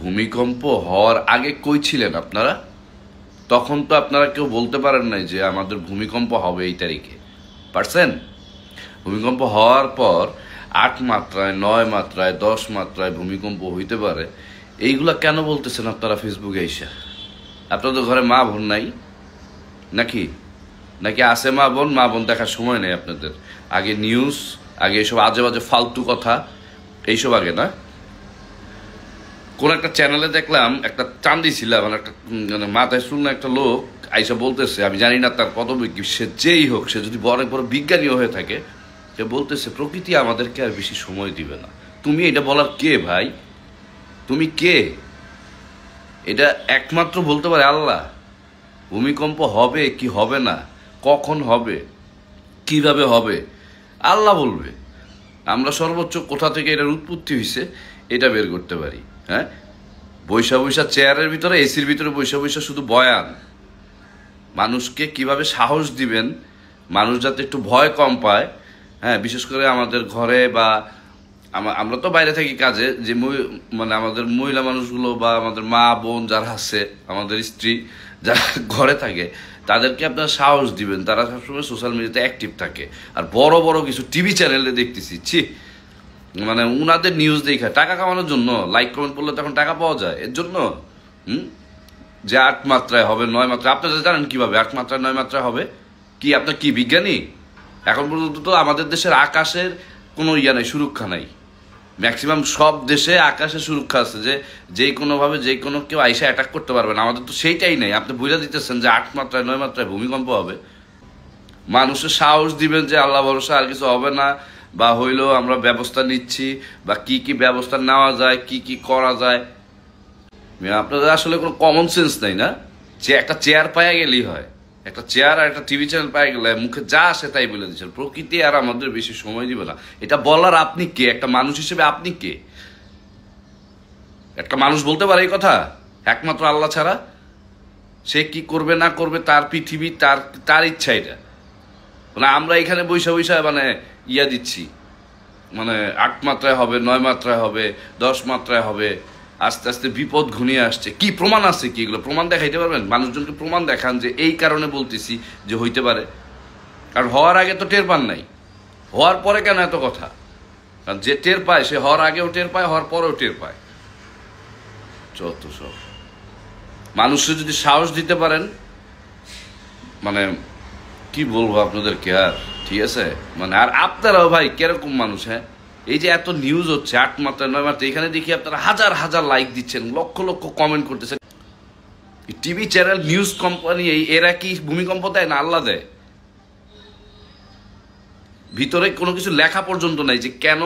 ভূমিকম্প হওয়ার আগে কই ছিলেন আপনারা? তখন তো আপনারা কেউ বলতে পারেন নাই যে আমাদের ভূমিকম্প হবে এই তারিখে। পারছেন? ভূমিকম্প হওয়ার পর 8 মাত্রায়, 9 মাত্রায়, 10 মাত্রায় ভূমিকম্প হইতে পারে, এইগুলা কেন বলতেছেন আপনারা ফেসবুকে এসে? আপনাদের ঘরে মা বোন নাই নাকি? নাকি আছে মা বোন দেখার সময় নেই আপনাদের? আগে নিউজ, আগে এইসব আজে বাজে ফালতু কথা, এইসব আগে না? কোন একটা চ্যানেলে দেখলাম, একটা চান্দি ছিলাম, মানে একটা মাথায় শুনলাম একটা লোক আইসা বলতেছে, আমি জানি না তার পদবী কি, সে যেই হোক, সে যদি বড় বড় বিজ্ঞানীও হয়ে থাকে, সে বলতেছে প্রকৃতি আমাদেরকে আর বেশি সময় দিবে না। তুমি এটা বলার কে ভাই? তুমি কে? এটা একমাত্র বলতে পারে আল্লাহ। ভূমিকম্প হবে কি হবে না, কখন হবে, কিভাবে হবে, আল্লাহ বলবে। আমরা সর্বোচ্চ কোথা থেকে এটার উৎপত্তি হয়েছে এটা বের করতে পারি। হ্যাঁ, বৈশা বৈশা চেয়ারের ভিতরে, এসির ভিতরে বৈশা বৈশা শুধু বয়ান। মানুষকে কিভাবে সাহস দিবেন, মানুষ যাতে একটু ভয় কম পায়। হ্যাঁ, বিশেষ করে আমাদের ঘরে বা আমরা তো বাইরে থাকি কাজে, যে মানে আমাদের মহিলা মানুষগুলো বা আমাদের মা বোন যারা আছে, আমাদের স্ত্রী যারা ঘরে থাকে, তাদেরকে আপনারা সাহস দিবেন। তারা সবসময় সোশ্যাল মিডিয়াতে অ্যাক্টিভ থাকে। আর বড় বড় কিছু টিভি চ্যানেলে দেখতেছি, ছি, মানে উনাদের নিউজ দেখা টাকা কামানোর জন্য, লাইক কমেন্ট করলে তখন টাকা পাওয়া যায়, এর জন্য যে 8 মাত্রায় হবে, 9 মাত্রায়। আপনারা জানেন কিভাবে 8 মাত্রায় 9 মাত্রায় হবে? কি আপনার কি বিজ্ঞানী? এখন পর্যন্ত তো আমাদের দেশের আকাশের কোনো ইয়া নাই, সুরক্ষা নাই। ম্যাক্সিমাম সব দেশে আকাশে সুরক্ষা আছে, যে কোনোভাবে যে কোনো কেউ আইসা অ্যাটাক করতে পারবে না। আমাদের তো সেইটাই নেই। আপনি বুঝা দিতেছেন যে 8 মাত্রায় 9 মাত্রায় ভূমিকম্প হবে। মানুষের সাহস দিবেন যে আল্লাহ ভরসা, আর কিছু হবে না, বা হইলেও আমরা ব্যবস্থা নিচ্ছি, বা কি কি ব্যবস্থা নেওয়া যায়, কি কি করা যায়। আপনাদের আসলে কোনো কমন সেন্স নেই না? যে একটা চেয়ার পাওয়া গেলেই হয়, একটা চেয়ার আর একটা টিভি চ্যানেল পাওয়া গেলে মুখে যা আসে তাই বলে দিচ্ছেন প্রকৃতি আর আমাদের বেশি সময় দিবে না। এটা বলার আপনি কে? একটা মানুষ হিসেবে আপনি কে? একটা মানুষ বলতে পারে এই কথা একমাত্র আল্লাহ ছাড়া? সে কি করবে না করবে তার পৃথিবী, তার ইচ্ছা। এটা মানে আমরা এখানে বৈশা বৈশা মানে ইয়া দিচ্ছি, মানে 8 মাত্রায় হবে, 9 মাত্রায় হবে, 10 মাত্রায় হবে। আস্তে আস্তে বিপদ ঘনিয়ে আসছে। কি প্রমাণ আছে? কি এগুলো প্রমাণ দেখাইতে পারবেন? মানুষজনকে প্রমাণ দেখান যে এই কারণে বলতেছি যে হইতে পারে। কারণ হওয়ার আগে তো টের পান নাই, হওয়ার পরে কেন এত কথা? কারণ যে টের পায় সে হওয়ার আগেও টের পায়, হওয়ার পরেও টের পায়। যত সব মানুষকে যদি সাহস দিতে পারেন, মানে কি বলবো আপনাদেরকে আর, ঠিক আছে? মানে আর আপনারাও ভাই কিরকম মানুষ? হ্যাঁ, এই যে এত নিউজ হচ্ছে 8 মাত্রায় 9 মাত্রায়, এখানে দেখি আপনারা হাজার হাজার লাইক দিচ্ছেন, লক্ষ লক্ষ কমেন্ট করতেছেন। টিভি চ্যানেল, নিউজ কোম্পানি, এরা কি ভূমিকম্প দেয় না আল্লাহ দেয়? ভিতরে কোনো কিছু লেখা পর্যন্ত নাই যে কেন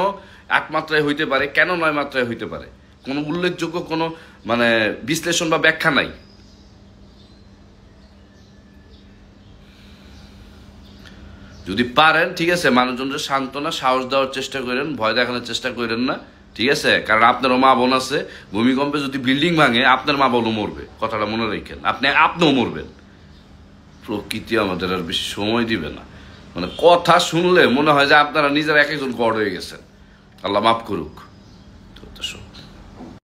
8 মাত্রায় হইতে পারে, কেন 9 মাত্রায় হইতে পারে। কোনো উল্লেখযোগ্য কোনো মানে বিশ্লেষণ বা ব্যাখ্যা নাই। যদি পারেন, ঠিক আছে, মানুষজনকে সান্ত্বনা, সাহস দেওয়ার চেষ্টা করেন, ভয় দেখানোর চেষ্টা করেন না, ঠিক আছে? কারণ আপনারও মা বোন আছে। ভূমিকম্পে যদি বিল্ডিং ভাঙে, আপনার মা বোনও মরবে, কথাটা মনে রাখেন। আপনিও মরবেন। প্রকৃতি আমাদের আর বেশি সময় দিবে না। মানে কথা শুনলে মনে হয় যে আপনারা নিজেরা এক একজন গড় হয়ে গেছেন। আল্লাহ মাফ করুক।